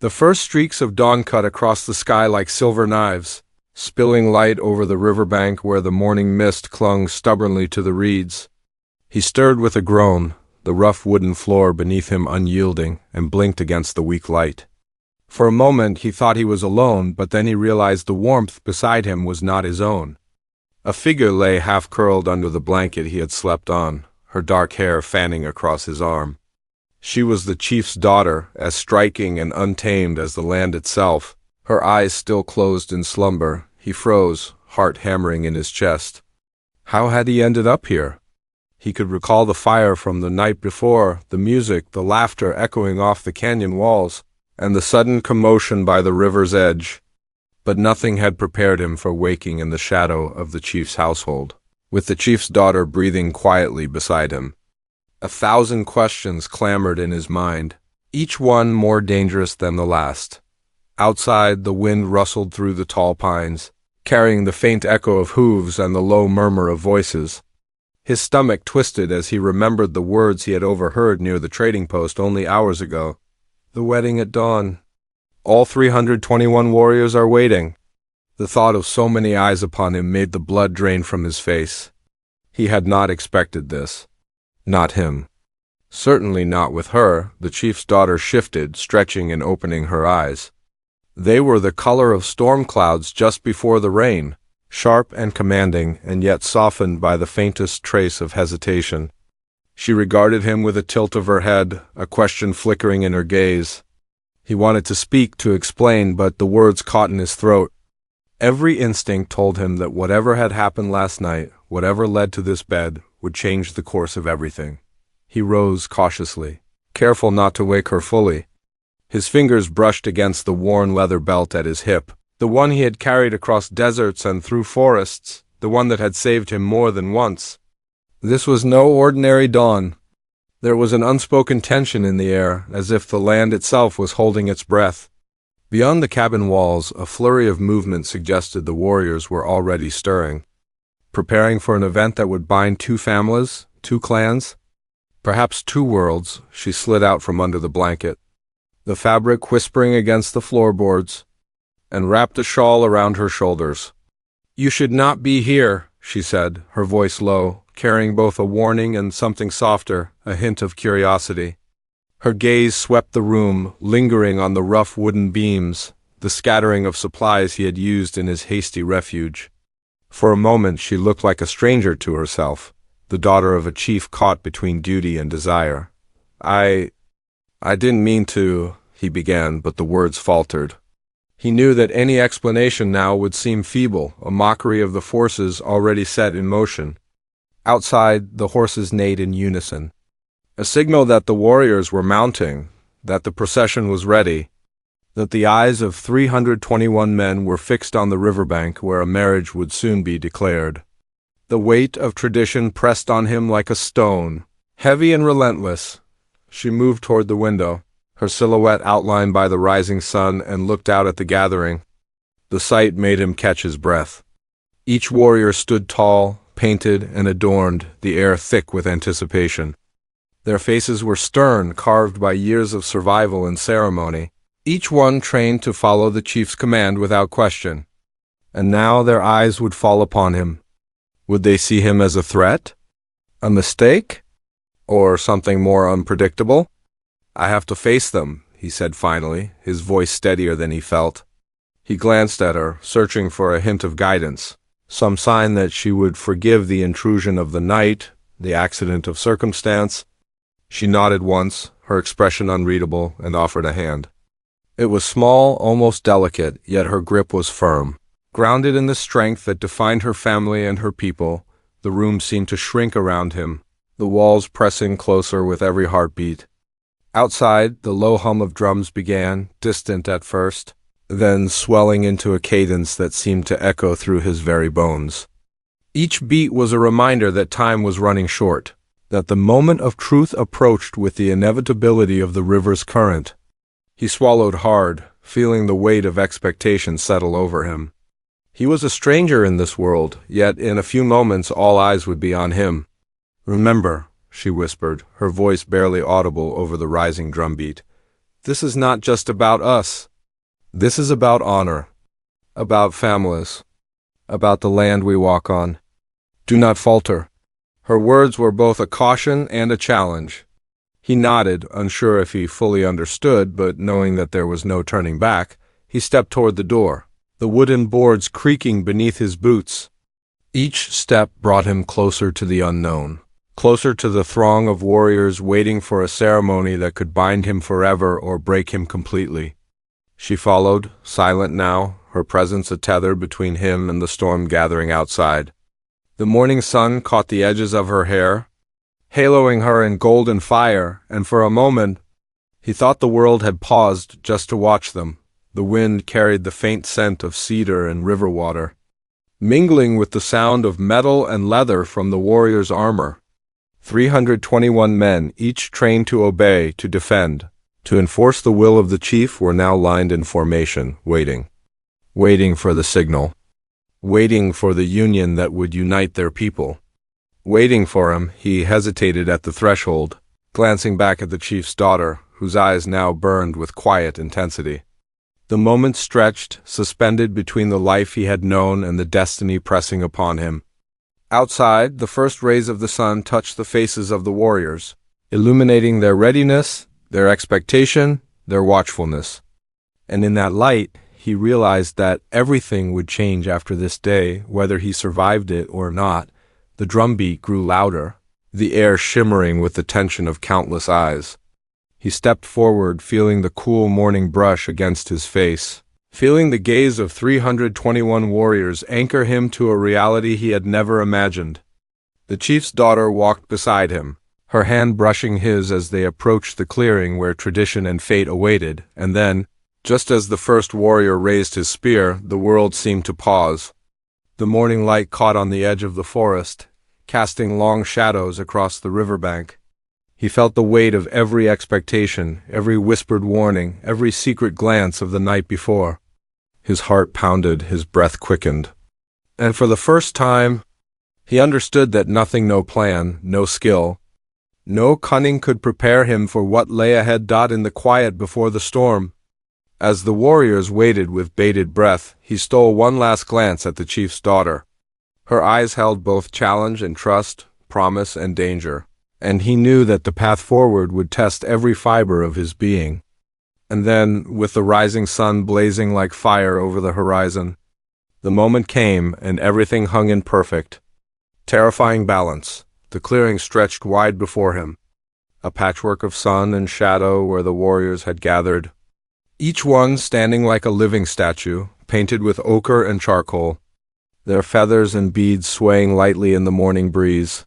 The first streaks of dawn cut across the sky like silver knives, spilling light over the riverbank where the morning mist clung stubbornly to the reeds. He stirred with a groan, the rough wooden floor beneath him unyielding, and blinked against the weak light. For a moment he thought he was alone, but then he realized the warmth beside him was not his own. A figure lay half-curled under the blanket he had slept on, her dark hair fanning across his arm. She was the chief's daughter, as striking and untamed as the land itself. Her eyes still closed in slumber. He froze, heart hammering in his chest. How had he ended up here? He could recall the fire from the night before, the music, the laughter echoing off the canyon walls, and the sudden commotion by the river's edge. But nothing had prepared him for waking in the shadow of the chief's household, with the chief's daughter breathing quietly beside him. 1,000 questions clamored in his mind, each one more dangerous than the last. Outside, the wind rustled through the tall pines, carrying the faint echo of hooves and the low murmur of voices. His stomach twisted as he remembered the words he had overheard near the trading post only hours ago. The wedding at dawn. All 321 warriors are waiting. The thought of so many eyes upon him made the blood drain from his face. He had not expected this. Not him. Certainly not with her. The chief's daughter shifted, stretching and opening her eyes. They were the color of storm clouds just before the rain, sharp and commanding, and yet softened by the faintest trace of hesitation. She regarded him with a tilt of her head, a question flickering in her gaze. He wanted to speak, to explain, but the words caught in his throat. Every instinct told him that whatever had happened last night, whatever led to this bed, would change the course of everything. He rose cautiously, careful not to wake her fully. His fingers brushed against the worn leather belt at his hip, the one he had carried across deserts and through forests, the one that had saved him more than once. This was no ordinary dawn. There was an unspoken tension in the air, as if the land itself was holding its breath. Beyond the cabin walls, a flurry of movement suggested the warriors were already stirring, preparing for an event that would bind two families, two clans, perhaps two worlds. She slid out from under the blanket, the fabric whispering against the floorboards, and wrapped a shawl around her shoulders. "You should not be here," she said, her voice low, carrying both a warning and something softer, a hint of curiosity. Her gaze swept the room, lingering on the rough wooden beams, the scattering of supplies he had used in his hasty refuge. For a moment she looked like a stranger to herself, the daughter of a chief caught between duty and desire. I didn't mean to," he began, but the words faltered. He knew that any explanation now would seem feeble, a mockery of the forces already set in motion. Outside, the horses neighed in unison, a signal that the warriors were mounting, that the procession was ready, that the eyes of 321 men were fixed on the riverbank where a marriage would soon be declared. The weight of tradition pressed on him like a stone, heavy and relentless. She moved toward the window, her silhouette outlined by the rising sun, and looked out at the gathering. The sight made him catch his breath. Each warrior stood tall, painted and adorned, the air thick with anticipation. Their faces were stern, carved by years of survival and ceremony, each one trained to follow the chief's command without question. And now their eyes would fall upon him. Would they see him as a threat? A mistake? Or something more unpredictable? "I have to face them," he said finally, his voice steadier than he felt. He glanced at her, searching for a hint of guidance, some sign that she would forgive the intrusion of the night, the accident of circumstance. She nodded once, her expression unreadable, and offered a hand. It was small, almost delicate, yet her grip was firm. Grounded in the strength that defined her family and her people, the room seemed to shrink around him, the walls pressing closer with every heartbeat. Outside, the low hum of drums began, distant at first, then swelling into a cadence that seemed to echo through his very bones. Each beat was a reminder that time was running short, that the moment of truth approached with the inevitability of the river's current. He swallowed hard, feeling the weight of expectation settle over him. He was a stranger in this world, yet in a few moments all eyes would be on him. "Remember," she whispered, her voice barely audible over the rising drumbeat, This is not just about us. This is about honor, about families, about the land we walk on. Do not falter." Her words were both a caution and a challenge. He nodded, unsure if he fully understood, but knowing that there was no turning back, he stepped toward the door, the wooden boards creaking beneath his boots. Each step brought him closer to the unknown, closer to the throng of warriors waiting for a ceremony that could bind him forever or break him completely. She followed, silent now, her presence a tether between him and the storm gathering outside. The morning sun caught the edges of her hair, haloing her in golden fire, and for a moment he thought the world had paused just to watch them. The wind carried the faint scent of cedar and river water, mingling with the sound of metal and leather from the warrior's armor. 321 men, each trained to obey, to defend, to enforce the will of the chief, were now lined in formation, waiting for the signal, waiting for the union that would unite their people. Waiting for him, he hesitated at the threshold, glancing back at the chief's daughter, whose eyes now burned with quiet intensity. The moment stretched, suspended between the life he had known and the destiny pressing upon him. Outside, the first rays of the sun touched the faces of the warriors, illuminating their readiness, their expectation, their watchfulness. And in that light, he realized that everything would change after this day, whether he survived it or not. The drumbeat grew louder, the air shimmering with the tension of countless eyes. He stepped forward, feeling the cool morning brush against his face, feeling the gaze of 321 warriors anchor him to a reality he had never imagined. The chief's daughter walked beside him, her hand brushing his as they approached the clearing where tradition and fate awaited, and then, just as the first warrior raised his spear, the world seemed to pause. The morning light caught on the edge of the forest, casting long shadows across the riverbank. He felt the weight of every expectation, every whispered warning, every secret glance of the night before. His heart pounded, his breath quickened. And for the first time, he understood that nothing, no plan, no skill, no cunning could prepare him for what lay ahead. In the quiet before the storm, as the warriors waited with bated breath, he stole one last glance at the chief's daughter. Her eyes held both challenge and trust, promise and danger, and he knew that the path forward would test every fiber of his being. And then, with the rising sun blazing like fire over the horizon, the moment came and everything hung in perfect, terrifying balance. The clearing stretched wide before him, a patchwork of sun and shadow where the warriors had gathered, each one standing like a living statue, painted with ochre and charcoal, their feathers and beads swaying lightly in the morning breeze.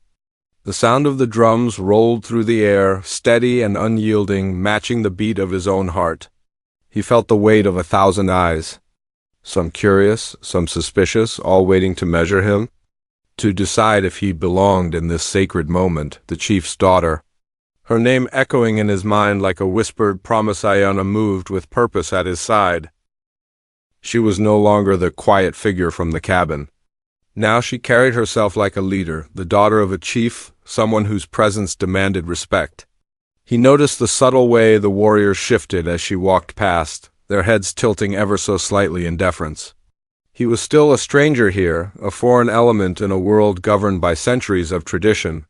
The sound of the drums rolled through the air, steady and unyielding, matching the beat of his own heart. He felt the weight of 1,000 eyes, some curious, some suspicious, all waiting to measure him, to decide if he belonged in this sacred moment. The chief's daughter, her name echoing in his mind like a whispered promise, Ayana moved with purpose at his side. She was no longer the quiet figure from the cabin. Now she carried herself like a leader, the daughter of a chief, someone whose presence demanded respect. He noticed the subtle way the warriors shifted as she walked past, their heads tilting ever so slightly in deference. He was still a stranger here, a foreign element in a world governed by centuries of tradition,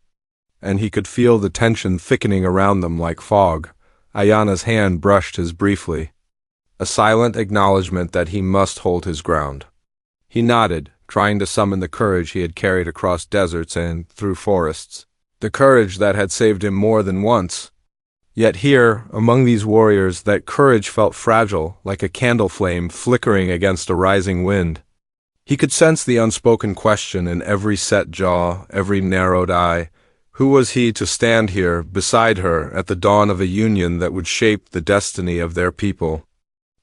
and he could feel the tension thickening around them like fog. Ayana's hand brushed his briefly, a silent acknowledgement that he must hold his ground. He nodded, trying to summon the courage he had carried across deserts and through forests, the courage that had saved him more than once. Yet here, among these warriors, that courage felt fragile, like a candle flame flickering against a rising wind. He could sense the unspoken question in every set jaw, every narrowed eye. Who was he to stand here, beside her, at the dawn of a union that would shape the destiny of their people?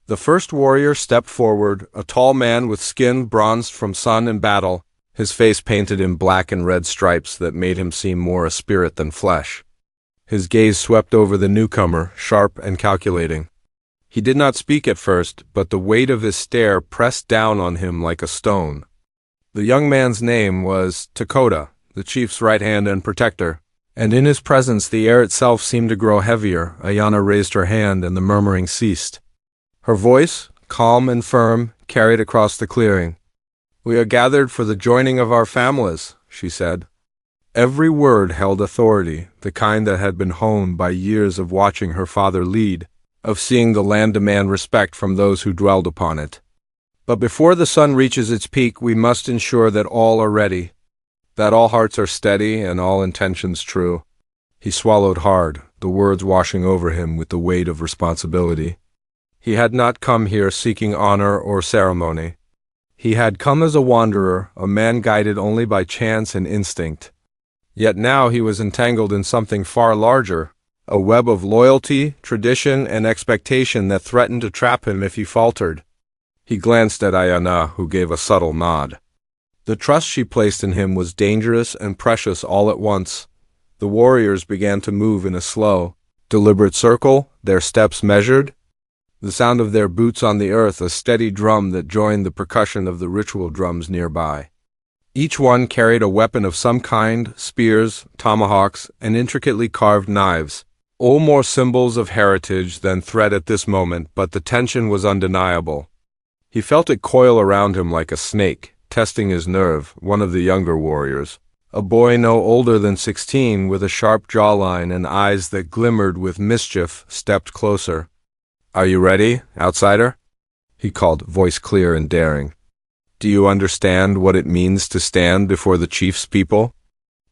The first warrior stepped forward, a tall man with skin bronzed from sun and battle, his face painted in black and red stripes that made him seem more a spirit than flesh. His gaze swept over the newcomer, sharp and calculating. He did not speak at first, but the weight of his stare pressed down on him like a stone. The young man's name was Takota, the chief's right hand and protector. And in his presence the air itself seemed to grow heavier. Ayana raised her hand and the murmuring ceased. Her voice, calm and firm, carried across the clearing. "We are gathered for the joining of our families," she said. Every word held authority, the kind that had been honed by years of watching her father lead, of seeing the land demand respect from those who dwelled upon it. "But before the sun reaches its peak, we must ensure that all are ready, that all hearts are steady and all intentions true." He swallowed hard, the words washing over him with the weight of responsibility. He had not come here seeking honor or ceremony. He had come as a wanderer, a man guided only by chance and instinct. Yet now he was entangled in something far larger, a web of loyalty, tradition, and expectation that threatened to trap him if he faltered. He glanced at Ayana, who gave a subtle nod. The trust she placed in him was dangerous and precious all at once. The warriors began to move in a slow, deliberate circle, their steps measured, the sound of their boots on the earth a steady drum that joined the percussion of the ritual drums nearby. Each one carried a weapon of some kind, spears, tomahawks, and intricately carved knives, all more symbols of heritage than threat at this moment, but the tension was undeniable. He felt it coil around him like a snake, testing his nerve. One of the younger warriors, a boy no older than 16, with a sharp jawline and eyes that glimmered with mischief, stepped closer. "Are you ready, outsider?" he called, voice clear and daring. "Do you understand what it means to stand before the chief's people?"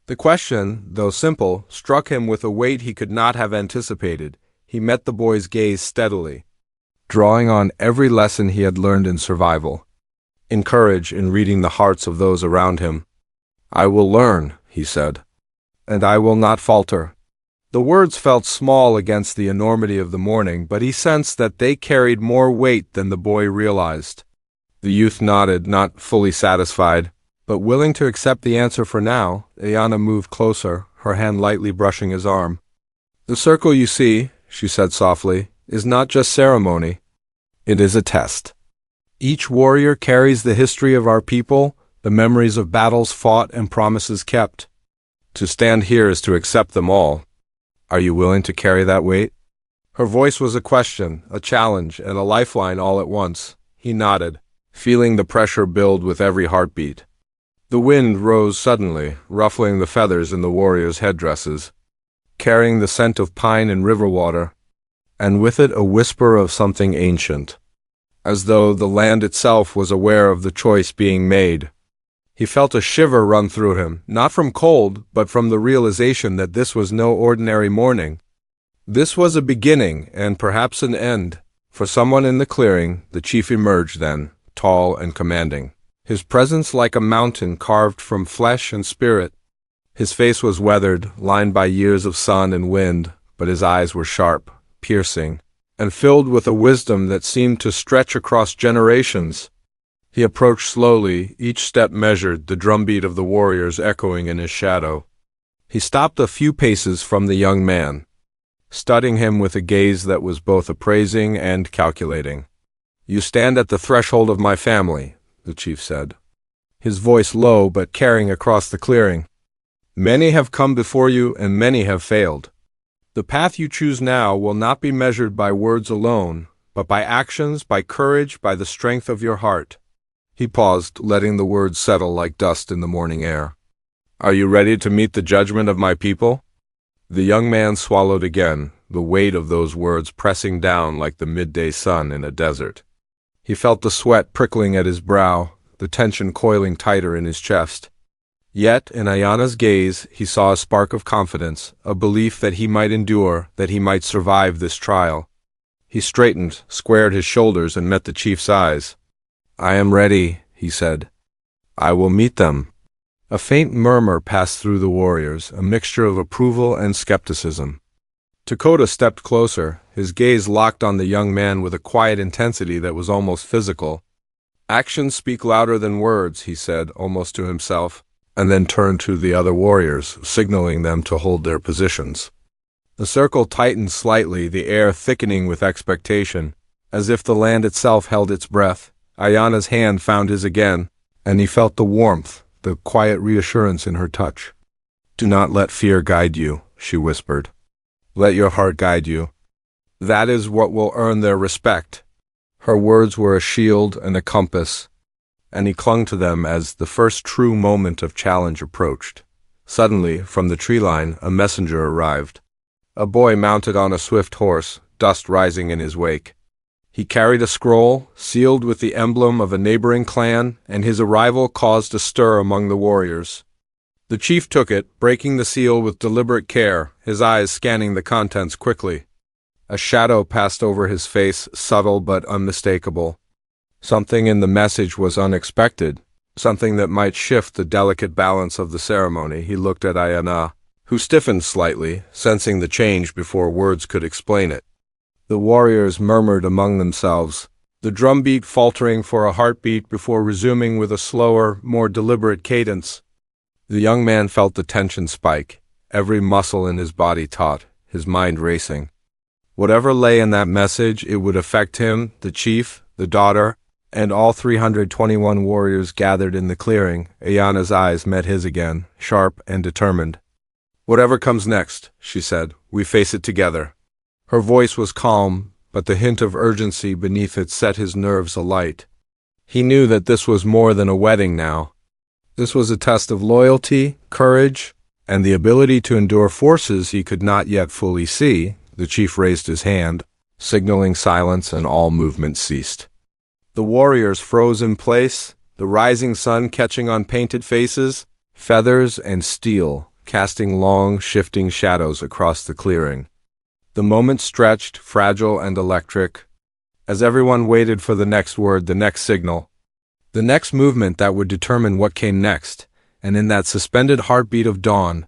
The question, though simple, struck him with a weight he could not have anticipated. He met the boy's gaze steadily, drawing on every lesson he had learned in survival, in courage, in reading the hearts of those around him. "I will learn," he said, "and I will not falter." The words felt small against the enormity of the morning, but he sensed that they carried more weight than the boy realized. The youth nodded, not fully satisfied, but willing to accept the answer for now. Ayana moved closer, her hand lightly brushing his arm. "The circle you see," she said softly, "is not just ceremony. It is a test. Each warrior carries the history of our people, the memories of battles fought and promises kept. To stand here is to accept them all. Are you willing to carry that weight?" Her voice was a question, a challenge, and a lifeline all at once. He nodded, feeling the pressure build with every heartbeat. The wind rose suddenly, ruffling the feathers in the warriors' headdresses, carrying the scent of pine and river water, and with it a whisper of something ancient, as though the land itself was aware of the choice being made. He felt a shiver run through him, not from cold, but from the realization that this was no ordinary morning. This was a beginning, and perhaps an end. For someone in the clearing, the chief emerged then, tall and commanding, his presence like a mountain carved from flesh and spirit. His face was weathered, lined by years of sun and wind, but his eyes were sharp, piercing, and filled with a wisdom that seemed to stretch across generations. He approached slowly, each step measured, the drumbeat of the warriors echoing in his shadow. He stopped a few paces from the young man, studying him with a gaze that was both appraising and calculating. "You stand at the threshold of my family," the chief said, his voice low but carrying across the clearing. "Many have come before you and many have failed. The path you choose now will not be measured by words alone, but by actions, by courage, by the strength of your heart." He paused, letting the words settle like dust in the morning air. "Are you ready to meet the judgment of my people?" The young man swallowed again, the weight of those words pressing down like the midday sun in a desert. He felt the sweat prickling at his brow, the tension coiling tighter in his chest. Yet, in Ayana's gaze, he saw a spark of confidence, a belief that he might endure, that he might survive this trial. He straightened, squared his shoulders, and met the chief's eyes. "I am ready," he said. "I will meet them." A faint murmur passed through the warriors, a mixture of approval and skepticism. Dakota stepped closer, his gaze locked on the young man with a quiet intensity that was almost physical. "Actions speak louder than words," he said, almost to himself, and then turned to the other warriors, signaling them to hold their positions. The circle tightened slightly, the air thickening with expectation, as if the land itself held its breath. Ayana's hand found his again, and he felt the warmth, the quiet reassurance in her touch. Do not let fear guide you, she whispered. Let your heart guide you. That is what will earn their respect. Her words were a shield and a compass, and he clung to them as the first true moment of challenge approached. Suddenly, from the tree line, a messenger arrived. A boy mounted on a swift horse, dust rising in his wake. He carried a scroll, sealed with the emblem of a neighboring clan, and his arrival caused a stir among the warriors. The chief took it, breaking the seal with deliberate care, his eyes scanning the contents quickly. A shadow passed over his face, subtle but unmistakable. Something in the message was unexpected, something that might shift the delicate balance of the ceremony. He looked at Ayana, who stiffened slightly, sensing the change before words could explain it. The warriors murmured among themselves, the drumbeat faltering for a heartbeat before resuming with a slower, more deliberate cadence. The young man felt the tension spike, every muscle in his body taut, his mind racing. Whatever lay in that message, it would affect him, the chief, the daughter, and all 321 warriors gathered in the clearing. Ayana's eyes met his again, sharp and determined. Whatever comes next, she said, we face it together. Her voice was calm, but the hint of urgency beneath it set his nerves alight. He knew that this was more than a wedding now. This was a test of loyalty, courage, and the ability to endure forces he could not yet fully see. The chief raised his hand, signaling silence, and all movement ceased. The warriors froze in place, the rising sun catching on painted faces, feathers and steel, casting long, shifting shadows across the clearing. The moment stretched, fragile and electric, as everyone waited for the next word, the next signal, the next movement that would determine what came next. And in that suspended heartbeat of dawn,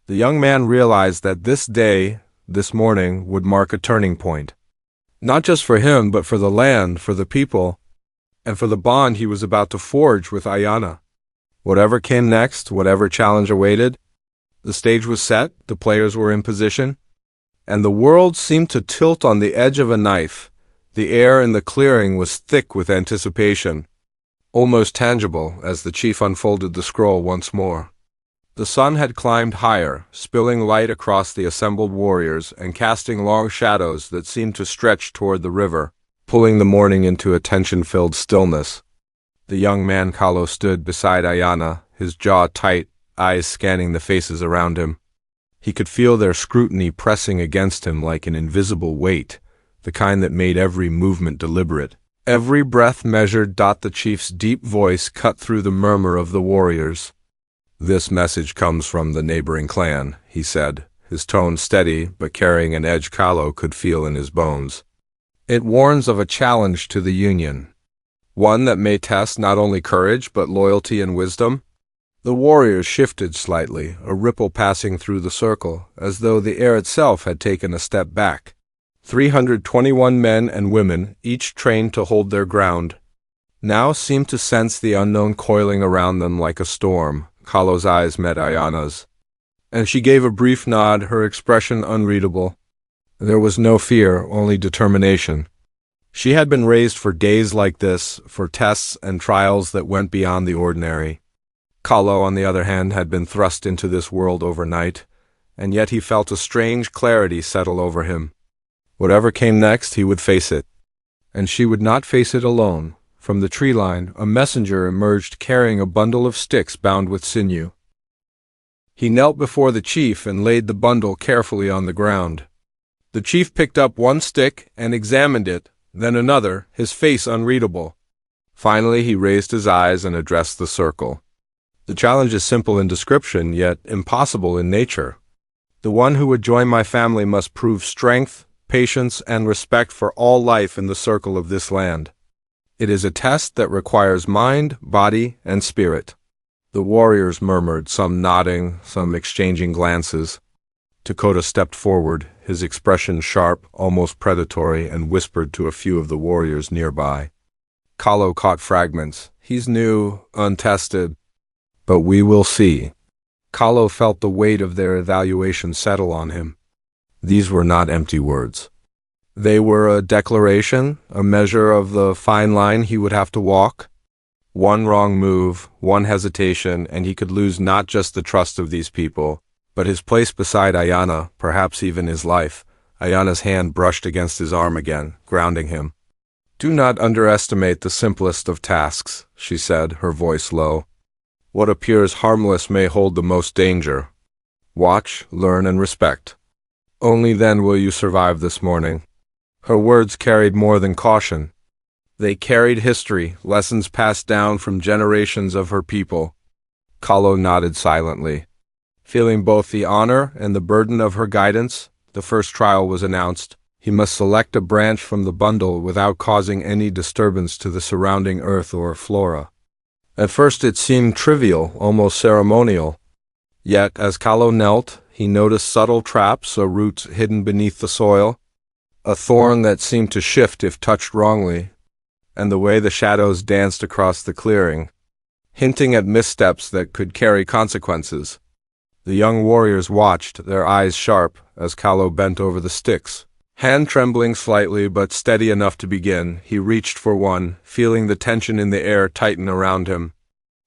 the young man realized that this day, this morning, would mark a turning point. Not just for him, but for the land, for the people, and for the bond he was about to forge with Ayana. Whatever came next, whatever challenge awaited, the stage was set, the players were in position, and the world seemed to tilt on the edge of a knife. The air in the clearing was thick with anticipation, almost tangible as the chief unfolded the scroll once more. The sun had climbed higher, spilling light across the assembled warriors and casting long shadows that seemed to stretch toward the river, pulling the morning into a tension-filled stillness. The young man Kalo stood beside Ayana, his jaw tight, eyes scanning the faces around him. He could feel their scrutiny pressing against him like an invisible weight, the kind that made every movement deliberate. Every breath measured. The chief's deep voice cut through the murmur of the warriors. This message comes from the neighboring clan, he said, his tone steady but carrying an edge Kalo could feel in his bones. It warns of a challenge to the Union, one that may test not only courage but loyalty and wisdom. The warriors shifted slightly, a ripple passing through the circle, as though the air itself had taken a step back. 321 men and women, each trained to hold their ground, now seemed to sense the unknown coiling around them like a storm. Kalo's eyes met Ayana's, and she gave a brief nod, her expression unreadable. There was no fear, only determination. She had been raised for days like this, for tests and trials that went beyond the ordinary. Kalo, on the other hand, had been thrust into this world overnight, and yet he felt a strange clarity settle over him. Whatever came next, he would face it. And she would not face it alone. From the tree line, a messenger emerged carrying a bundle of sticks bound with sinew. He knelt before the chief and laid the bundle carefully on the ground. The chief picked up one stick and examined it, then another, his face unreadable. Finally, he raised his eyes and addressed the circle. The challenge is simple in description, yet impossible in nature. The one who would join my family must prove strength, patience, and respect for all life in the circle of this land. It is a test that requires mind, body, and spirit. The warriors murmured, some nodding, some exchanging glances. Dakota stepped forward, his expression sharp, almost predatory, and whispered to a few of the warriors nearby. Kalo caught fragments. He's new, untested. But we will see. Kalo felt the weight of their evaluation settle on him. These were not empty words. They were a declaration, a measure of the fine line he would have to walk. One wrong move, one hesitation, and he could lose not just the trust of these people, But his place beside Ayana, perhaps even his life, Ayana's hand brushed against his arm again, grounding him. "Do not underestimate the simplest of tasks," she said, her voice low. "What appears harmless may hold the most danger. Watch, learn, and respect. Only then will you survive this morning." Her words carried more than caution. They carried history, lessons passed down from generations of her people. Kahlo nodded silently. Feeling both the honor and the burden of her guidance, the first trial was announced. He must select a branch from the bundle without causing any disturbance to the surrounding earth or flora. At first it seemed trivial, almost ceremonial. Yet, as Kahlo knelt, he noticed subtle traps or roots hidden beneath the soil, a thorn that seemed to shift if touched wrongly, and the way the shadows danced across the clearing, hinting at missteps that could carry consequences. The young warriors watched, their eyes sharp, as Kahlo bent over the sticks. Hand trembling slightly but steady enough to begin, he reached for one, feeling the tension in the air tighten around him.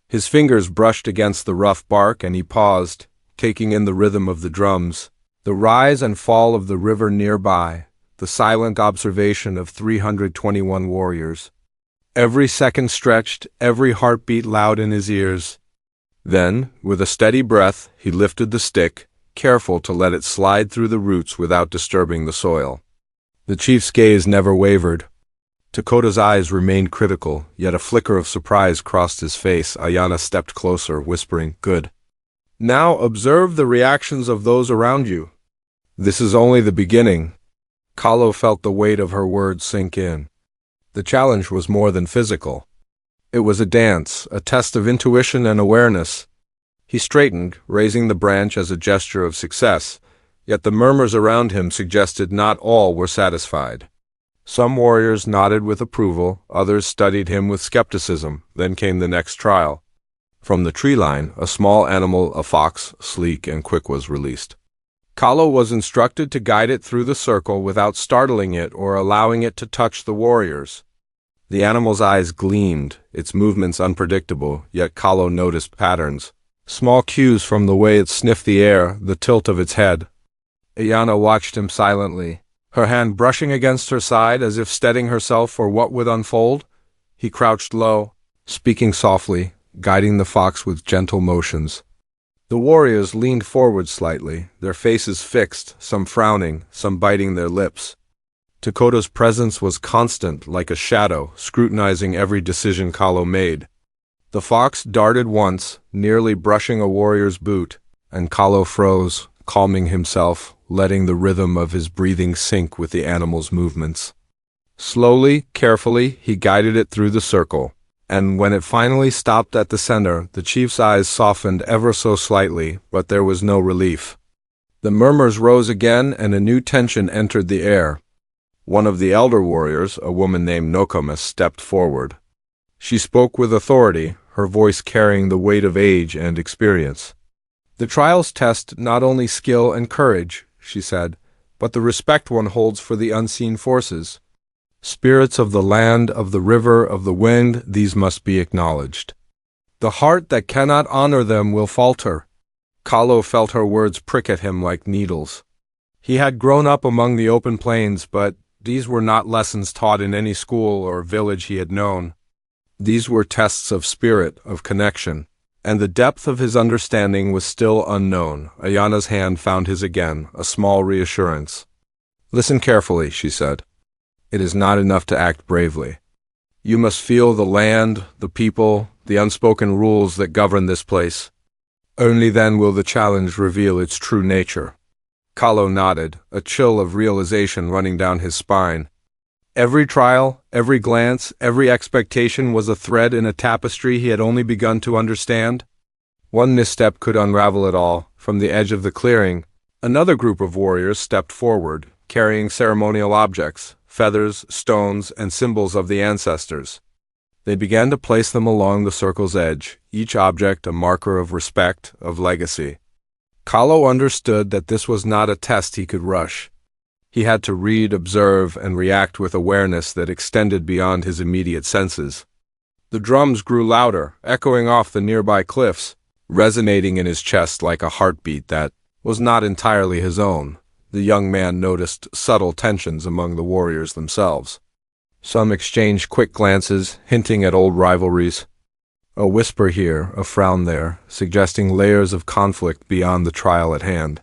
His fingers brushed against the rough bark and he paused, taking in the rhythm of the drums, the rise and fall of the river nearby, the silent observation of 321 warriors. Every second stretched, every heartbeat loud in his ears. Then, with a steady breath, he lifted the stick, careful to let it slide through the roots without disturbing the soil. The chief's gaze never wavered. Takota's eyes remained critical, yet a flicker of surprise crossed his face. Ayana stepped closer, whispering, "Good. Now observe the reactions of those around you. This is only the beginning." Kahlo felt the weight of her words sink in. The challenge was more than physical. It was a dance, a test of intuition and awareness. He straightened, raising the branch as a gesture of success, yet the murmurs around him suggested not all were satisfied. Some warriors nodded with approval, others studied him with skepticism. Then came the next trial. From the tree line, a small animal, a fox, sleek and quick, was released. Kahlo was instructed to guide it through the circle without startling it or allowing it to touch the warriors. The animal's eyes gleamed, its movements unpredictable, yet Kahlo noticed patterns. Small cues from the way it sniffed the air, the tilt of its head. Ayana watched him silently, her hand brushing against her side as if steadying herself for what would unfold. He crouched low, speaking softly, guiding the fox with gentle motions. The warriors leaned forward slightly, their faces fixed, some frowning, some biting their lips. Takota's presence was constant, like a shadow, scrutinizing every decision Kahlo made. The fox darted once, nearly brushing a warrior's boot, and Kahlo froze, calming himself, letting the rhythm of his breathing sync with the animal's movements. Slowly, carefully, he guided it through the circle, and when it finally stopped at the center, the chief's eyes softened ever so slightly, but there was no relief. The murmurs rose again, and a new tension entered the air. One of the elder warriors, a woman named Nokomis, stepped forward. She spoke with authority, her voice carrying the weight of age and experience. "The trials test not only skill and courage," she said, "but the respect one holds for the unseen forces. Spirits of the land, of the river, of the wind, these must be acknowledged. The heart that cannot honor them will falter." Kahlo felt her words prick at him like needles. He had grown up among the open plains, but these were not lessons taught in any school or village he had known. These were tests of spirit, of connection, and the depth of his understanding was still unknown. Ayana's hand found his again, a small reassurance. "Listen carefully," she said. "It is not enough to act bravely. You must feel the land, the people, the unspoken rules that govern this place. Only then will the challenge reveal its true nature." Kahlo nodded, a chill of realization running down his spine. Every trial, every glance, every expectation was a thread in a tapestry he had only begun to understand. One misstep could unravel it all. From the edge of the clearing, another group of warriors stepped forward, carrying ceremonial objects, feathers, stones, and symbols of the ancestors. They began to place them along the circle's edge, each object a marker of respect, of legacy. Kahlo understood that this was not a test he could rush. He had to read, observe, and react with awareness that extended beyond his immediate senses. The drums grew louder, echoing off the nearby cliffs, resonating in his chest like a heartbeat that, was not entirely his own. The young man noticed subtle tensions among the warriors themselves. Some exchanged quick glances, hinting at old rivalries. A whisper here, a frown there, suggesting layers of conflict beyond the trial at hand.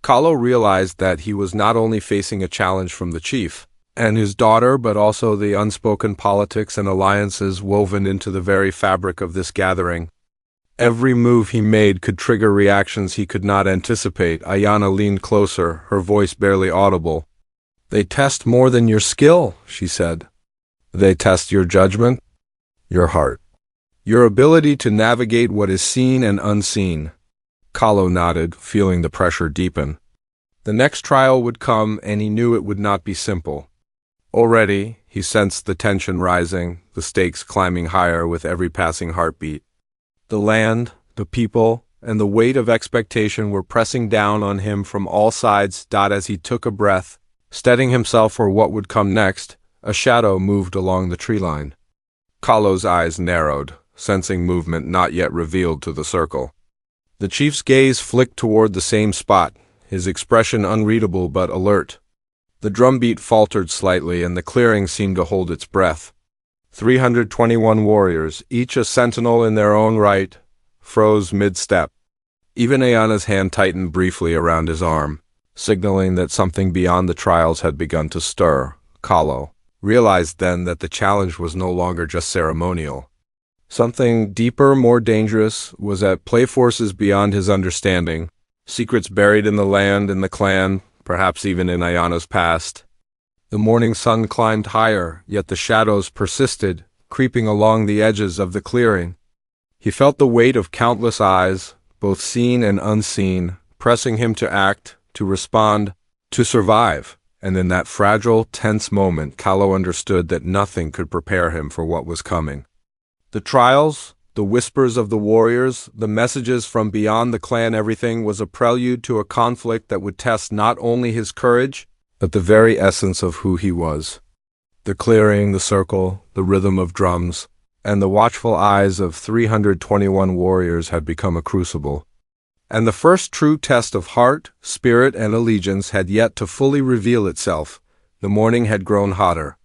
Kahlo realized that he was not only facing a challenge from the chief and his daughter, but also the unspoken politics and alliances woven into the very fabric of this gathering. Every move he made could trigger reactions he could not anticipate. Ayana leaned closer, her voice barely audible. "They test more than your skill," she said. "They test your judgment, your heart, your ability to navigate what is seen and unseen." Kahlo nodded, feeling the pressure deepen. The next trial would come, and he knew it would not be simple. Already, he sensed the tension rising, the stakes climbing higher with every passing heartbeat. The land, the people, and the weight of expectation were pressing down on him from all sides. As he took a breath, steadying himself for what would come next, a shadow moved along the tree line. Kahlo's eyes narrowed, sensing movement not yet revealed to the circle. The chief's gaze flicked toward the same spot, his expression unreadable but alert. The drumbeat faltered slightly, and the clearing seemed to hold its breath. 321 warriors, each a sentinel in their own right, froze mid-step. Even Ayana's hand tightened briefly around his arm, signaling that something beyond the trials had begun to stir. Kahlo realized then that the challenge was no longer just ceremonial. Something deeper, more dangerous, was at play, forces beyond his understanding, secrets buried in the land, in the clan, perhaps even in Ayana's past. The morning sun climbed higher, yet the shadows persisted, creeping along the edges of the clearing. He felt the weight of countless eyes, both seen and unseen, pressing him to act, to respond, to survive. And in that fragile, tense moment, Kahlo understood that nothing could prepare him for what was coming. The trials, the whispers of the warriors, the messages from beyond the clan, everything was a prelude to a conflict that would test not only his courage, but the very essence of who he was. The clearing, the circle, the rhythm of drums, and the watchful eyes of 321 warriors had become a crucible. And the first true test of heart, spirit, and allegiance had yet to fully reveal itself. The morning had grown hotter,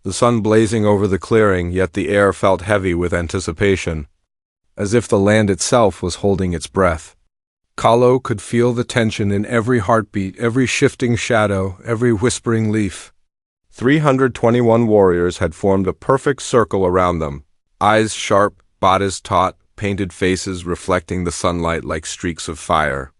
the sun blazing over the clearing, yet the air felt heavy with anticipation, as if the land itself was holding its breath. Kahlo could feel the tension in every heartbeat, every shifting shadow, every whispering leaf. 321 warriors had formed a perfect circle around them, eyes sharp, bodies taut, painted faces reflecting the sunlight like streaks of fire.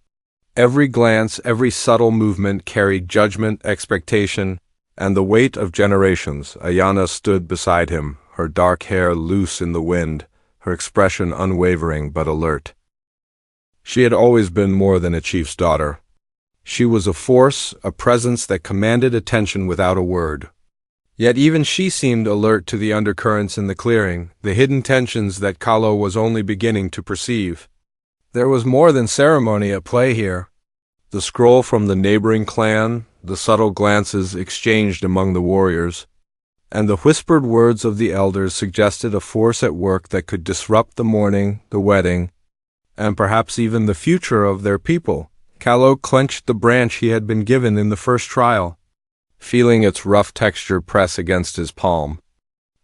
Every glance, every subtle movement carried judgment, expectation, and the weight of generations. Ayana stood beside him, her dark hair loose in the wind, her expression unwavering but alert. She had always been more than a chief's daughter. She was a force, a presence that commanded attention without a word. Yet even she seemed alert to the undercurrents in the clearing, the hidden tensions that Kahlo was only beginning to perceive. There was more than ceremony at play here. The scroll from the neighboring clan, the subtle glances exchanged among the warriors, and the whispered words of the elders suggested a force at work that could disrupt the mourning, the wedding, and perhaps even the future of their people. Kahlo clenched the branch he had been given in the first trial, feeling its rough texture press against his palm.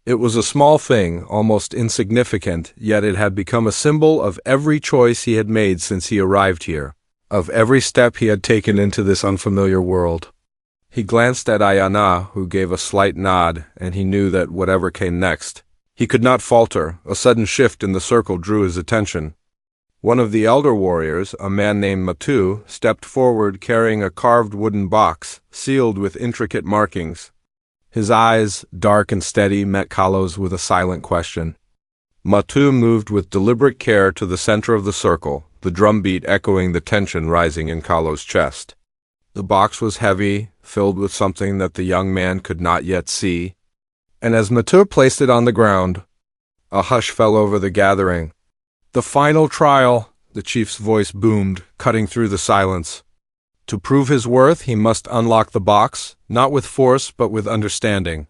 It was a small thing, almost insignificant, yet it had become a symbol of every choice he had made since he arrived here, of every step he had taken into this unfamiliar world. He glanced at Ayana, who gave a slight nod, and he knew that whatever came next, he could not falter. A sudden shift in the circle drew his attention. One of the elder warriors, a man named Matu, stepped forward carrying a carved wooden box, sealed with intricate markings. His eyes, dark and steady, met Kahlo's with a silent question. Matu moved with deliberate care to the center of the circle, the drumbeat echoing the tension rising in Kahlo's chest. The box was heavy, filled with something that the young man could not yet see, and as Matu placed it on the ground, a hush fell over the gathering. "The final trial," the chief's voice boomed, cutting through the silence. To prove his worth, he must unlock the box, not with force, but with understanding.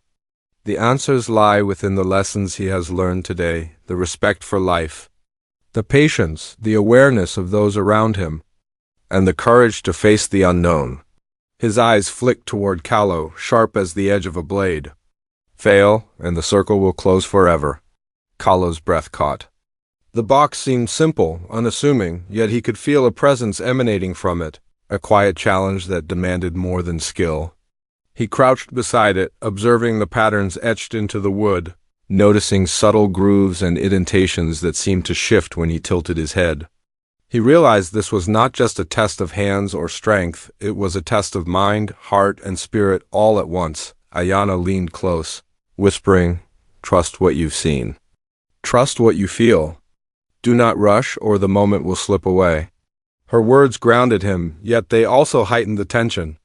The answers lie within the lessons he has learned today, the respect for life, the patience, the awareness of those around him, and the courage to face the unknown. His eyes flicked toward Kallo, sharp as the edge of a blade. Fail, and the circle will close forever. Kallo's breath caught. The box seemed simple, unassuming, yet he could feel a presence emanating from it, a quiet challenge that demanded more than skill. He crouched beside it, observing the patterns etched into the wood, noticing subtle grooves and indentations that seemed to shift when he tilted his head. He realized this was not just a test of hands or strength, it was a test of mind, heart, and spirit all at once. Ayana leaned close, whispering, "Trust what you've seen. Trust what you feel. Do not rush, or the moment will slip away." Her words grounded him, yet they also heightened the tension.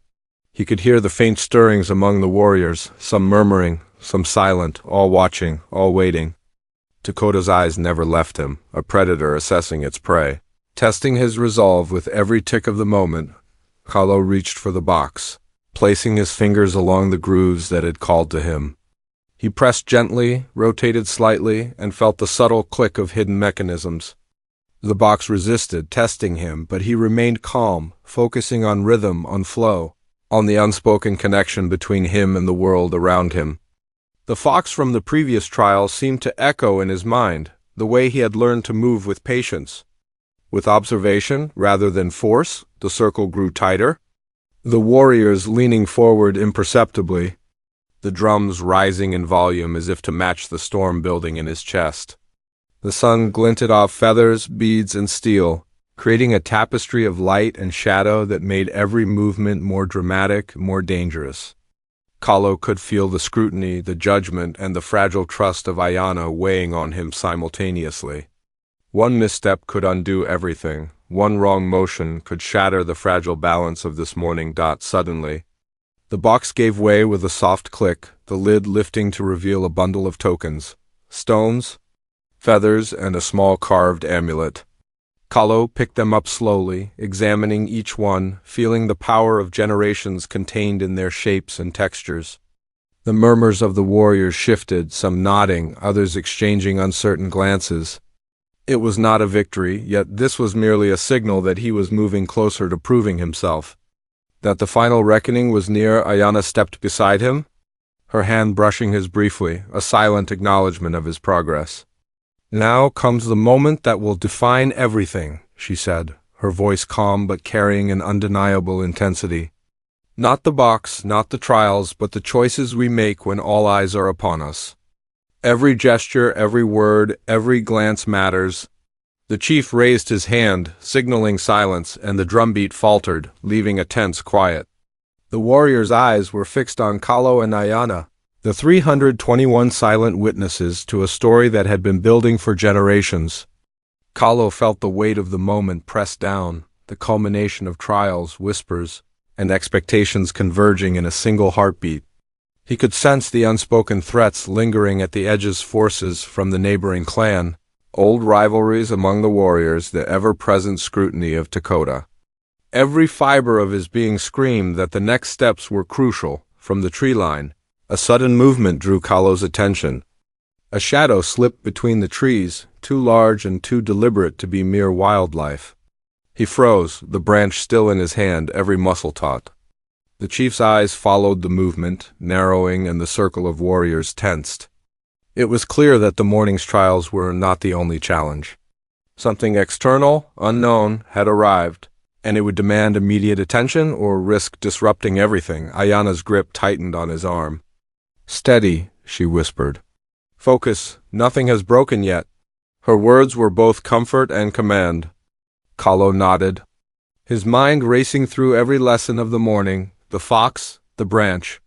He could hear the faint stirrings among the warriors, some murmuring, some silent, all watching, all waiting. Dakota's eyes never left him, a predator assessing its prey. Testing his resolve with every tick of the moment, Kallo reached for the box, placing his fingers along the grooves that had called to him. He pressed gently, rotated slightly, and felt the subtle click of hidden mechanisms. The box resisted, testing him, but he remained calm, focusing on rhythm, on flow, on the unspoken connection between him and the world around him. The fox from the previous trial seemed to echo in his mind, the way he had learned to move with patience. With observation, rather than force, the circle grew tighter, the warriors leaning forward imperceptibly, the drums rising in volume as if to match the storm building in his chest. The sun glinted off feathers, beads, and steel, creating a tapestry of light and shadow that made every movement more dramatic, more dangerous. Kallo could feel the scrutiny, the judgment, and the fragile trust of Ayana weighing on him simultaneously. One misstep could undo everything. One wrong motion could shatter the fragile balance of this morning. Suddenly, the box gave way with a soft click, the lid lifting to reveal a bundle of tokens, stones, feathers, and a small carved amulet. Kallo picked them up slowly, examining each one, feeling the power of generations contained in their shapes and textures. The murmurs of the warriors shifted, some nodding, others exchanging uncertain glances. It was not a victory, yet this was merely a signal that he was moving closer to proving himself. That the final reckoning was near. Ayana stepped beside him, her hand brushing his briefly, a silent acknowledgement of his progress. "Now comes the moment that will define everything," she said, her voice calm but carrying an undeniable intensity. "Not the box, not the trials, but the choices we make when all eyes are upon us. Every gesture, every word, every glance matters." The chief raised his hand, signaling silence, and the drumbeat faltered, leaving a tense quiet. The warriors' eyes were fixed on Kallo and Ayana, the 321 silent witnesses to a story that had been building for generations. Kallo felt the weight of the moment pressed down, the culmination of trials, whispers, and expectations converging in a single heartbeat. He could sense the unspoken threats lingering at the edges, forces from the neighboring clan, old rivalries among the warriors, the ever-present scrutiny of Dakota. Every fiber of his being screamed that the next steps were crucial. From the tree line, a sudden movement drew Kallo's attention. A shadow slipped between the trees, too large and too deliberate to be mere wildlife. He froze, the branch still in his hand, every muscle taut. The chief's eyes followed the movement, narrowing, and the circle of warriors tensed. It was clear that the morning's trials were not the only challenge. Something external, unknown, had arrived, and it would demand immediate attention or risk disrupting everything. Ayana's grip tightened on his arm. "Steady," she whispered. "Focus, nothing has broken yet." Her words were both comfort and command. Kallo nodded, his mind racing through every lesson of the morning, the fox, the branch,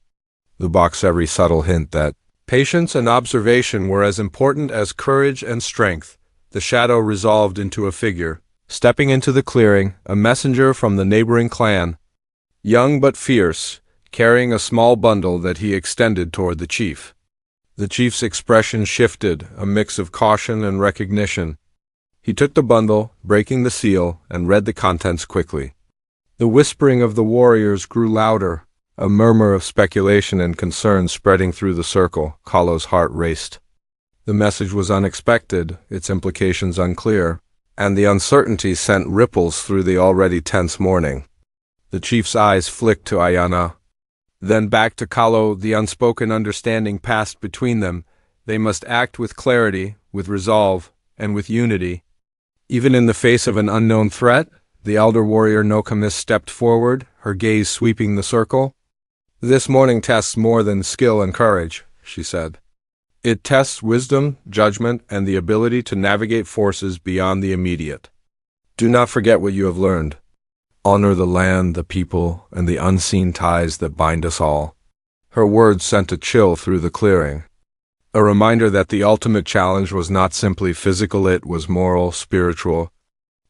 the box, every subtle hint that patience and observation were as important as courage and strength. The shadow resolved into a figure, stepping into the clearing, a messenger from the neighboring clan, young but fierce, carrying a small bundle that he extended toward the chief. The chief's expression shifted, a mix of caution and recognition. He took the bundle, breaking the seal, and read the contents quickly. The whispering of the warriors grew louder, a murmur of speculation and concern spreading through the circle. Kallo's heart raced. The message was unexpected, its implications unclear. and the uncertainty sent ripples through the already tense morning. The chief's eyes flicked to Ayana, then back to Kalo. The unspoken understanding passed between them. They must act with clarity, with resolve, and with unity. Even in the face of an unknown threat, the elder warrior Nokomis stepped forward, her gaze sweeping the circle. "This morning tests more than skill and courage," she said. "It tests wisdom, judgment, and the ability to navigate forces beyond the immediate. Do not forget what you have learned. Honor the land, the people, and the unseen ties that bind us all." Her words sent a chill through the clearing. A reminder that the ultimate challenge was not simply physical, it was moral, spiritual,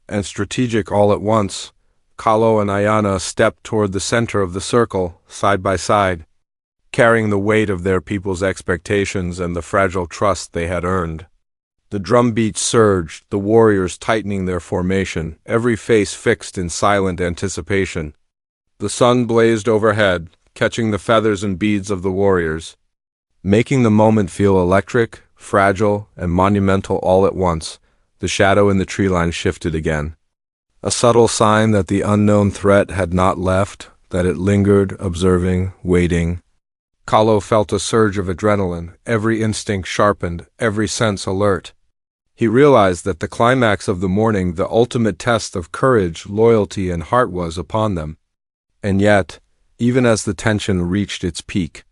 and strategic all at once. Kalo and Ayana stepped toward the center of the circle, side by side, carrying the weight of their people's expectations and the fragile trust they had earned. The drumbeat surged, the warriors tightening their formation, every face fixed in silent anticipation. The sun blazed overhead, catching the feathers and beads of the warriors, making the moment feel electric, fragile, and monumental all at once. The shadow in the tree line shifted again. A subtle sign that the unknown threat had not left, that it lingered, observing, waiting. Kalo felt a surge of adrenaline, every instinct sharpened, every sense alert. He realized that the climax of the morning, the ultimate test of courage, loyalty, and heart, was upon them. And yet, even as the tension reached its peak,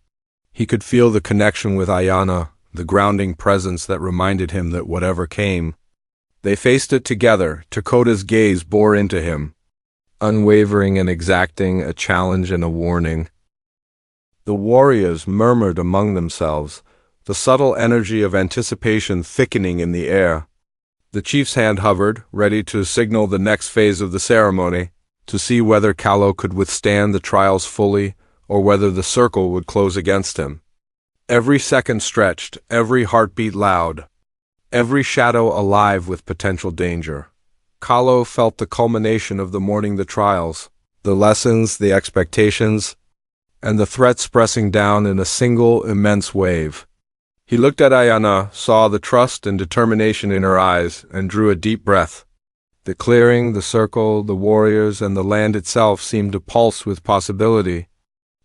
he could feel the connection with Ayana, the grounding presence that reminded him that whatever came, they faced it together. Takota's gaze bore into him, unwavering and exacting, a challenge and a warning. The warriors murmured among themselves, the subtle energy of anticipation thickening in the air. The chief's hand hovered, ready to signal the next phase of the ceremony, to see whether Kalo could withstand the trials fully, or whether the circle would close against him. Every second stretched, every heartbeat loud, every shadow alive with potential danger. Kalo felt the culmination of the morning, the trials, the lessons, the expectations, and the threats pressing down in a single immense wave. He looked at Ayana, saw the trust and determination in her eyes, and drew a deep breath. The clearing, the circle, the warriors, and the land itself seemed to pulse with possibility.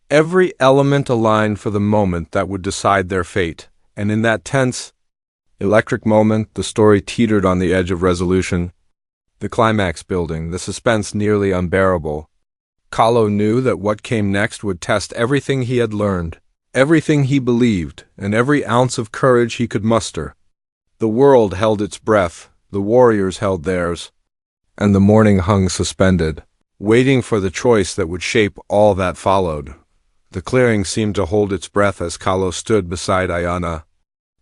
Every element aligned for the moment that would decide their fate, and in that tense, electric moment, the story teetered on the edge of resolution. The climax building, the suspense nearly unbearable. Kalo knew that what came next would test everything he had learned, everything he believed, and every ounce of courage he could muster. The world held its breath, the warriors held theirs, and the morning hung suspended, waiting for the choice that would shape all that followed. The clearing seemed to hold its breath as Kalo stood beside Ayana,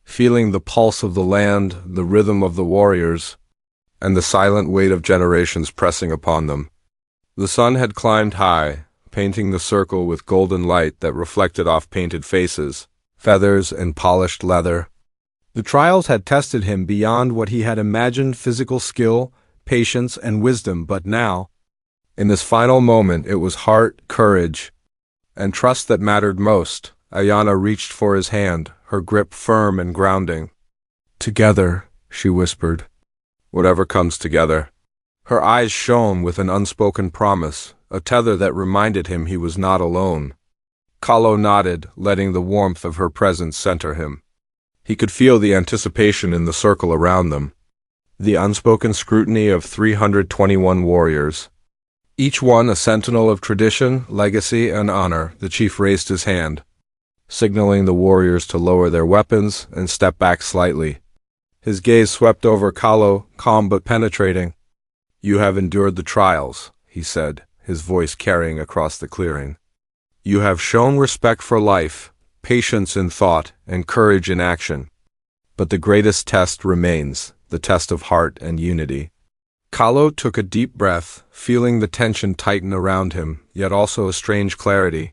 feeling the pulse of the land, the rhythm of the warriors, and the silent weight of generations pressing upon them. The sun had climbed high, painting the circle with golden light that reflected off painted faces, feathers, and polished leather. The trials had tested him beyond what he had imagined: physical skill, patience, and wisdom, but now, in this final moment, it was heart, courage, and trust that mattered most. Ayana reached for his hand, her grip firm and grounding. "Together," she whispered. "Whatever comes together." Her eyes shone with an unspoken promise, a tether that reminded him he was not alone. Kalo nodded, letting the warmth of her presence center him. He could feel the anticipation in the circle around them, the unspoken scrutiny of 321 warriors, each one a sentinel of tradition, legacy, and honor. The chief raised his hand, signaling the warriors to lower their weapons and step back slightly. His gaze swept over Kalo, calm but penetrating. "You have endured the trials," he said, his voice carrying across the clearing. "You have shown respect for life, patience in thought, and courage in action. But the greatest test remains, the test of heart and unity." Kalo took a deep breath, feeling the tension tighten around him, yet also a strange clarity.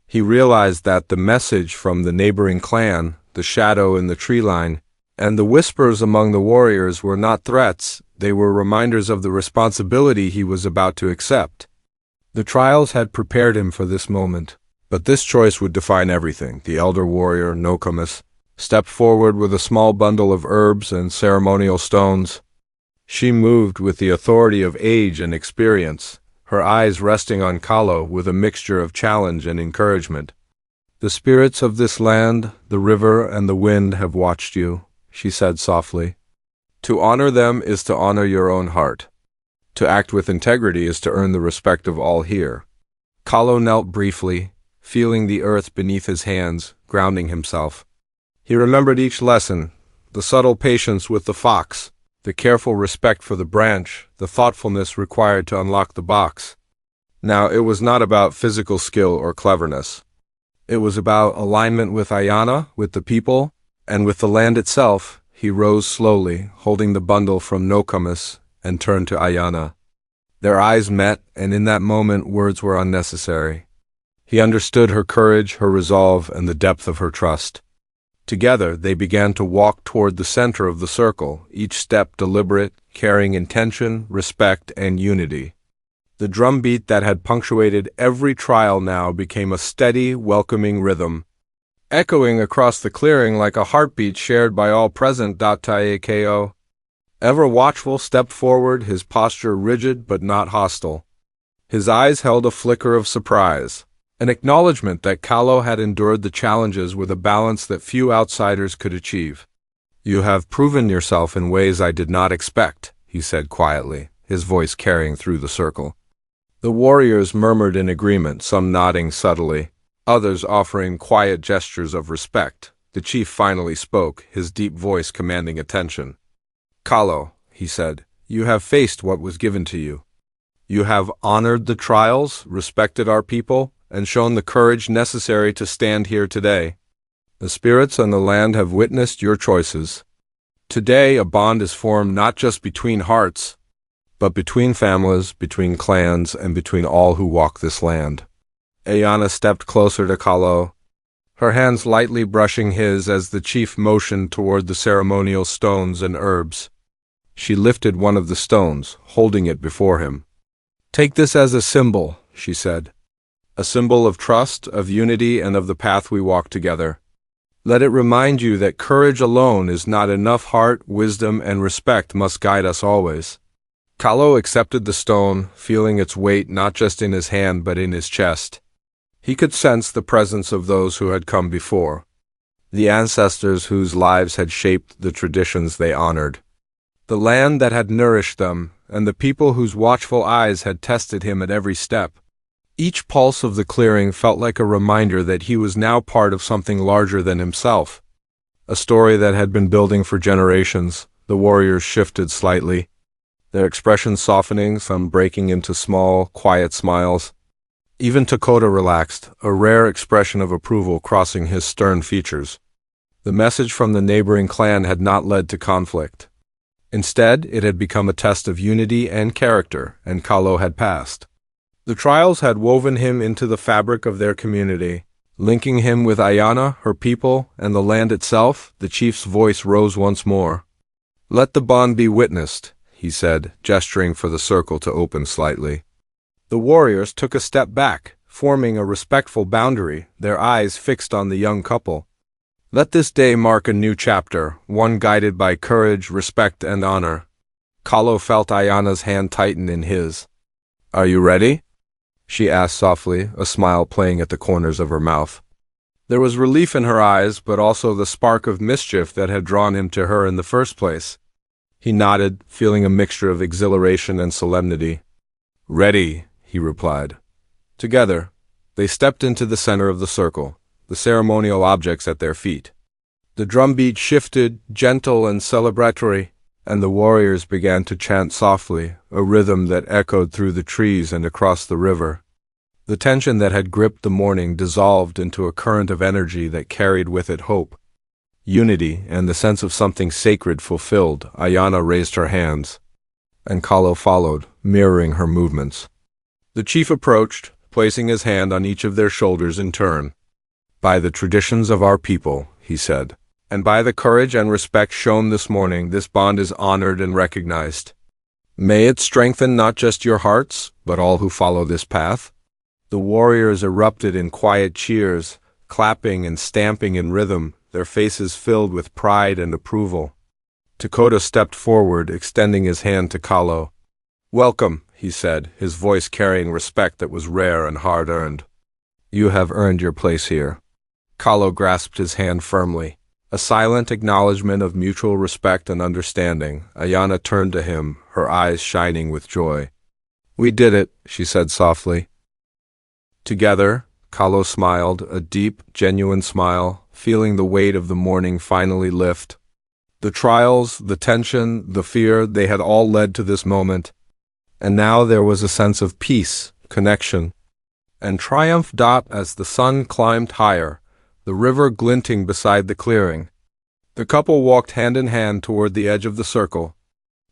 He realized that the message from the neighboring clan, the shadow in the tree line, and the whispers among the warriors were not threats, they were reminders of the responsibility he was about to accept. The trials had prepared him for this moment, but this choice would define everything. The elder warrior, Nokomis, stepped forward with a small bundle of herbs and ceremonial stones. She moved with the authority of age and experience, her eyes resting on Kalo with a mixture of challenge and encouragement. "The spirits of this land, the river and the wind have watched you," she said softly. "To honor them is to honor your own heart. To act with integrity is to earn the respect of all here." Kalo knelt briefly, feeling the earth beneath his hands, grounding himself. He remembered each lesson, the subtle patience with the fox, the careful respect for the branch, the thoughtfulness required to unlock the box. Now, it was not about physical skill or cleverness. It was about alignment with Ayana, with the people, and with the land itself. He rose slowly, holding the bundle from Nokomis, and turned to Ayana. Their eyes met, and in that moment words were unnecessary. He understood her courage, her resolve, and the depth of her trust. Together, they began to walk toward the center of the circle, each step deliberate, carrying intention, respect, and unity. The drumbeat that had punctuated every trial now became a steady, welcoming rhythm, echoing across the clearing like a heartbeat shared by all present. Taeko, ever watchful, stepped forward, his posture rigid but not hostile. His eyes held a flicker of surprise, an acknowledgement that Kalo had endured the challenges with a balance that few outsiders could achieve. "You have proven yourself in ways I did not expect," he said quietly, his voice carrying through the circle. The warriors murmured in agreement, some nodding subtly, others offering quiet gestures of respect. The chief finally spoke, his deep voice commanding attention. "Kalo," he said, "you have faced what was given to you. You have honored the trials, respected our people, and shown the courage necessary to stand here today. The spirits and the land have witnessed your choices. Today a bond is formed not just between hearts, but between families, between clans, and between all who walk this land." Ayana stepped closer to Kalo, her hands lightly brushing his as the chief motioned toward the ceremonial stones and herbs. She lifted one of the stones, holding it before him. "Take this as a symbol," she said. "A symbol of trust, of unity, and of the path we walk together. Let it remind you that courage alone is not enough. Heart, wisdom, and respect must guide us always." Kalo accepted the stone, feeling its weight not just in his hand but in his chest. He could sense the presence of those who had come before, the ancestors whose lives had shaped the traditions they honored, the land that had nourished them, and the people whose watchful eyes had tested him at every step. Each pulse of the clearing felt like a reminder that he was now part of something larger than himself, a story that had been building for generations. The warriors shifted slightly, their expressions softening, some breaking into small, quiet smiles. Even Takota relaxed, a rare expression of approval crossing his stern features. The message from the neighboring clan had not led to conflict. Instead, it had become a test of unity and character, and Kalo had passed. The trials had woven him into the fabric of their community, linking him with Ayana, her people, and the land itself. The chief's voice rose once more. "Let the bond be witnessed," he said, gesturing for the circle to open slightly. The warriors took a step back, forming a respectful boundary, their eyes fixed on the young couple. "Let this day mark a new chapter, one guided by courage, respect, and honor." Kalo felt Ayana's hand tighten in his. "Are you ready?" she asked softly, a smile playing at the corners of her mouth. There was relief in her eyes, but also the spark of mischief that had drawn him to her in the first place. He nodded, feeling a mixture of exhilaration and solemnity. "Ready," he replied. Together, they stepped into the center of the circle, the ceremonial objects at their feet. The drumbeat shifted, gentle and celebratory, and the warriors began to chant softly, a rhythm that echoed through the trees and across the river. The tension that had gripped the morning dissolved into a current of energy that carried with it hope, unity, and the sense of something sacred fulfilled. Ayana raised her hands, and Kalo followed, mirroring her movements. The chief approached, placing his hand on each of their shoulders in turn. "By the traditions of our people," he said, "and by the courage and respect shown this morning, this bond is honored and recognized. May it strengthen not just your hearts, but all who follow this path." The warriors erupted in quiet cheers, clapping and stamping in rhythm, their faces filled with pride and approval. Dakota stepped forward, extending his hand to Kahlo. "Welcome," he said, his voice carrying respect that was rare and hard-earned. "You have earned your place here." Kahlo grasped his hand firmly. A silent acknowledgement of mutual respect and understanding. Ayanna turned to him, her eyes shining with joy. "We did it," she said softly. Together, Kahlo smiled, a deep, genuine smile, feeling the weight of the morning finally lift. The trials, the tension, the fear, they had all led to this moment. And now there was a sense of peace, connection, and triumph. As the sun climbed higher, the river glinting beside the clearing, the couple walked hand in hand toward the edge of the circle,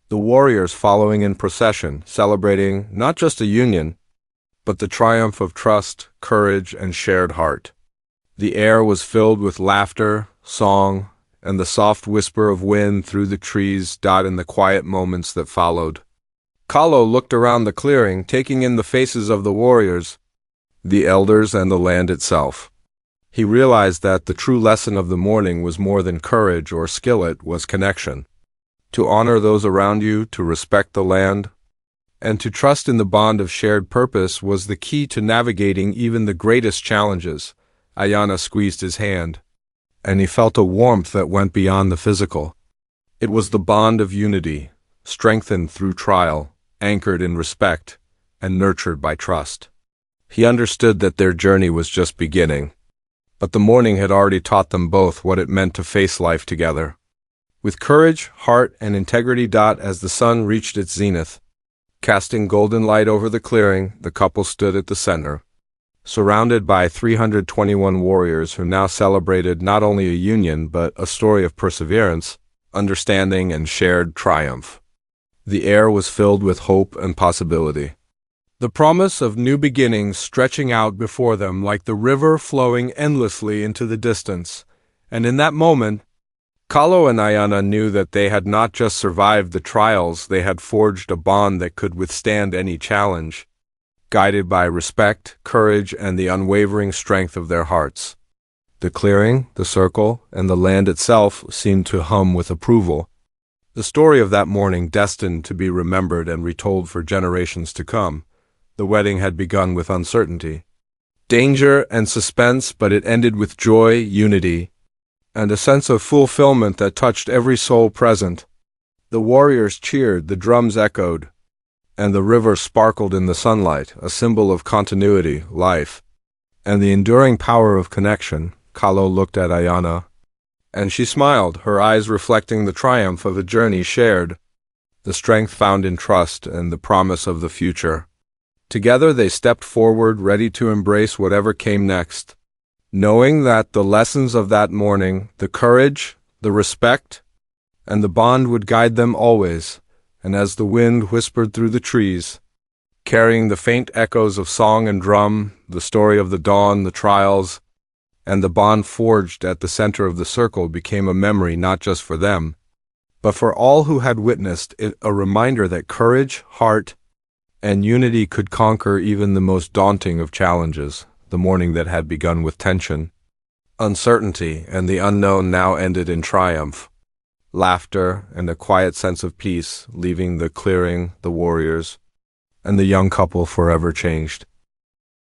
the warriors following in procession, celebrating not just a union, but the triumph of trust, courage, and shared heart. The air was filled with laughter, song, and the soft whisper of wind through the trees. In the quiet moments that followed, Kahlo looked around the clearing, taking in the faces of the warriors, the elders, and the land itself. He realized that the true lesson of the morning was more than courage or skill, it was connection. To honor those around you, to respect the land, and to trust in the bond of shared purpose was the key to navigating even the greatest challenges. Ayanna squeezed his hand, and he felt a warmth that went beyond the physical. It was the bond of unity, strengthened through trial, anchored in respect, and nurtured by trust. He understood that their journey was just beginning, but the morning had already taught them both what it meant to face life together. With courage, heart, and integrity. As the sun reached its zenith, casting golden light over the clearing, the couple stood at the center, surrounded by 321 warriors who now celebrated not only a union but a story of perseverance, understanding, and shared triumph. The air was filled with hope and possibility, the promise of new beginnings stretching out before them like the river flowing endlessly into the distance. And in that moment, Kahlo and Ayanna knew that they had not just survived the trials, they had forged a bond that could withstand any challenge, guided by respect, courage, and the unwavering strength of their hearts. The clearing, the circle, and the land itself seemed to hum with approval. The story of that morning destined to be remembered and retold for generations to come. The wedding had begun with uncertainty, danger, and suspense, but it ended with joy, unity, and a sense of fulfillment that touched every soul present. The warriors cheered, the drums echoed, and the river sparkled in the sunlight, a symbol of continuity, life, and the enduring power of connection. Kahlo looked at Ayanna, and she smiled, her eyes reflecting the triumph of a journey shared, the strength found in trust, and the promise of the future. Together they stepped forward, ready to embrace whatever came next, knowing that the lessons of that morning, the courage, the respect, and the bond would guide them always. And as the wind whispered through the trees, carrying the faint echoes of song and drum, the story of the dawn, the trials, and the bond forged at the center of the circle became a memory not just for them, but for all who had witnessed it, a reminder that courage, heart, and unity could conquer even the most daunting of challenges. The morning that had begun with tension, uncertainty, and the unknown now ended in triumph, laughter, and a quiet sense of peace, leaving the clearing, the warriors, and the young couple forever changed.